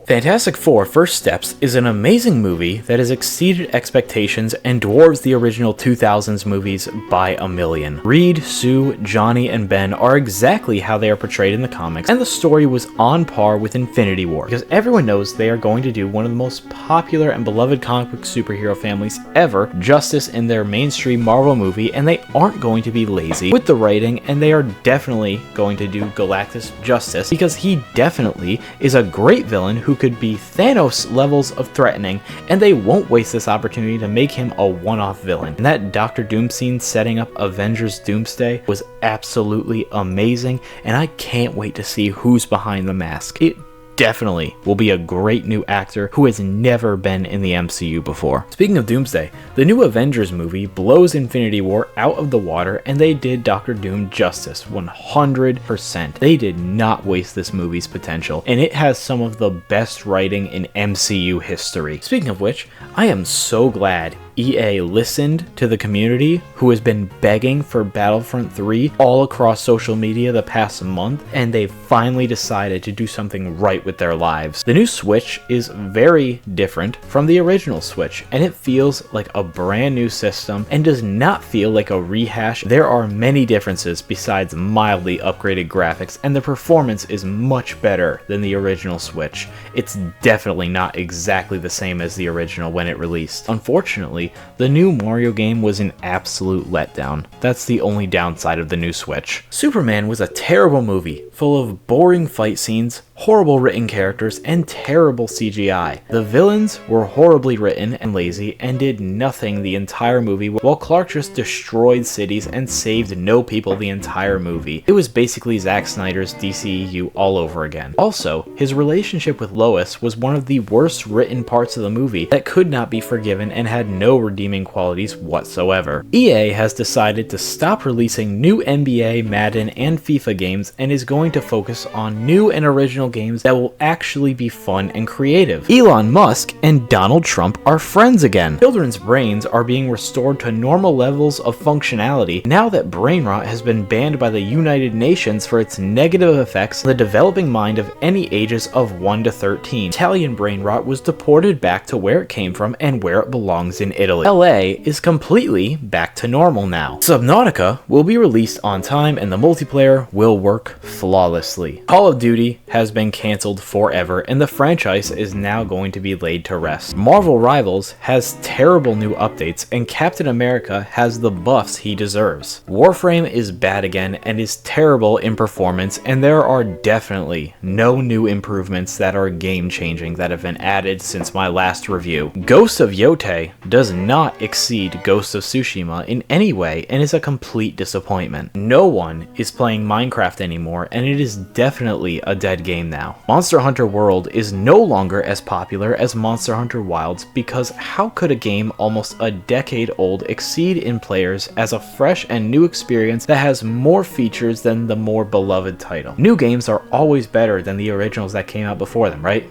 Fantastic Four: First Steps is an amazing movie that has exceeded expectations and dwarves the original 2000s movies by a million. Reed, Sue, Johnny, and Ben are exactly how they are portrayed in the comics, and the story was on par with Infinity War, because everyone knows they are going to do one of the most popular and beloved comic book superhero families ever justice in their mainstream Marvel movie, and they aren't going to be lazy with the writing, and they are definitely going to do Galactus justice, because he definitely is a great villain who could be Thanos levels of threatening, and they won't waste this opportunity to make him a one-off villain. And that Doctor Doom scene setting up Avengers Doomsday was absolutely amazing, and I can't wait to see who's behind the mask. It definitely will be a great new actor who has never been in the MCU before. Speaking of Doomsday, the new Avengers movie blows Infinity War out of the water, and they did Doctor Doom justice 100%. They did not waste this movie's potential, and it has some of the best writing in MCU history. Speaking of which, I am so glad EA listened to the community who has been begging for Battlefront 3 all across social media the past month, and they finally decided to do something right with their lives. The new Switch is very different from the original Switch, and it feels like a brand new system and does not feel like a rehash. There are many differences besides mildly upgraded graphics, and the performance is much better than the original Switch. It's definitely not exactly the same as the original when it released. Unfortunately, the new Mario game was an absolute letdown. That's the only downside of the new Switch. Superman was a terrible movie, full of boring fight scenes, horrible written characters, and terrible CGI. The villains were horribly written and lazy and did nothing the entire movie, while Clark just destroyed cities and saved no people the entire movie. It was basically Zack Snyder's DCEU all over again. Also, his relationship with Lois was one of the worst written parts of the movie that could not be forgiven and had no redeeming qualities whatsoever. EA has decided to stop releasing new NBA, Madden, and FIFA games and is going to focus on new and original games that will actually be fun and creative. Elon Musk and Donald Trump are friends again. Children's brains are being restored to normal levels of functionality now that brain rot has been banned by the United Nations for its negative effects on the developing mind of any ages of 1 to 13. Italian brain rot was deported back to where it came from and where it belongs in Italy. LA is completely back to normal now. Subnautica will be released on time, and the multiplayer will work flawlessly. Call of Duty has been cancelled forever, and the franchise is now going to be laid to rest. Marvel Rivals has terrible new updates, and Captain America has the buffs he deserves. Warframe is bad again and is terrible in performance, and there are definitely no new improvements that are game-changing that have been added since my last review. Ghost of Yotei does not exceed Ghost of Tsushima in any way and is a complete disappointment. No one is playing Minecraft anymore, and it is definitely a dead game now. Monster Hunter World is no longer as popular as Monster Hunter Wilds, because how could a game almost a decade old exceed in players as a fresh and new experience that has more features than the more beloved title? New games are always better than the originals that came out before them, right?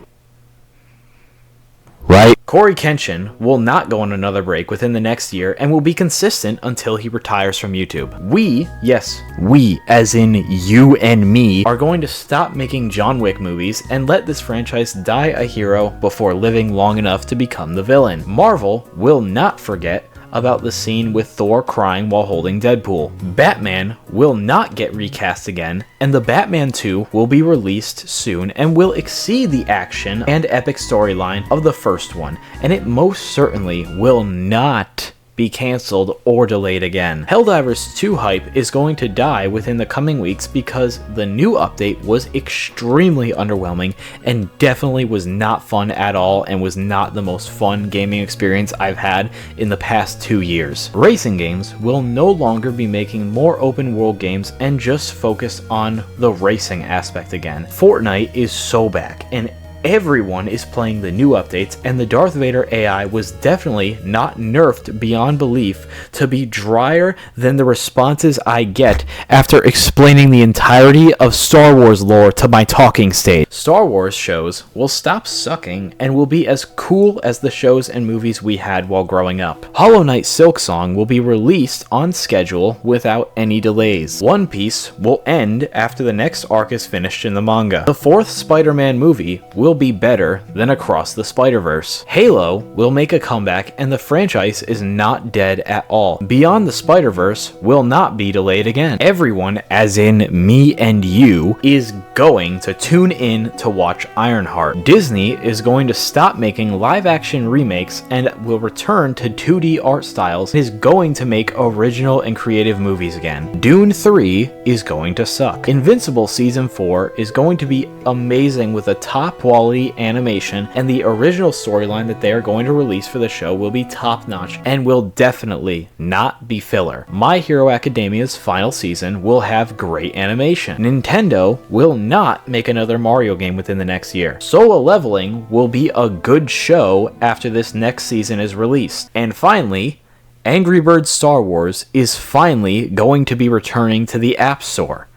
Right. Corey Kenshin will not go on another break within the next year and will be consistent until he retires from YouTube. We, yes, we, as in you and me, are going to stop making John Wick movies and let this franchise die a hero before living long enough to become the villain. Marvel will not forget about the scene with Thor crying while holding Deadpool. Batman will not get recast again, and the Batman 2 will be released soon and will exceed the action and epic storyline of the first one, and it most certainly will not be cancelled or delayed again. Helldivers 2 hype is going to die within the coming weeks because the new update was extremely underwhelming and definitely was not fun at all and was not the most fun gaming experience I've had in the past 2 years. Racing games will no longer be making more open world games and just focus on the racing aspect again. Fortnite is so back, and everyone is playing the new updates, and the Darth Vader AI was definitely not nerfed beyond belief to be drier than the responses I get after explaining the entirety of Star Wars lore to my talking stage. Star Wars shows will stop sucking and will be as cool as the shows and movies we had while growing up. Hollow Knight Silksong will be released on schedule without any delays. One Piece will end after the next arc is finished in the manga. The fourth Spider-Man movie will will be better than Across the Spider-Verse. Halo will make a comeback, and the franchise is not dead at all. Beyond the Spider-Verse will not be delayed again. Everyone, as in me and you, is going to tune in to watch Ironheart. Disney is going to stop making live-action remakes and will return to 2D art styles and is going to make original and creative movies again. Dune 3 is going to suck. Invincible Season 4 is going to be amazing with a top quality animation, and the original storyline that they are going to release for the show will be top notch and will definitely not be filler. My Hero Academia's final season will have great animation. Nintendo will not make another Mario game within the next year. Solo Leveling will be a good show after this next season is released. And finally, Angry Birds Star Wars is finally going to be returning to the App Store.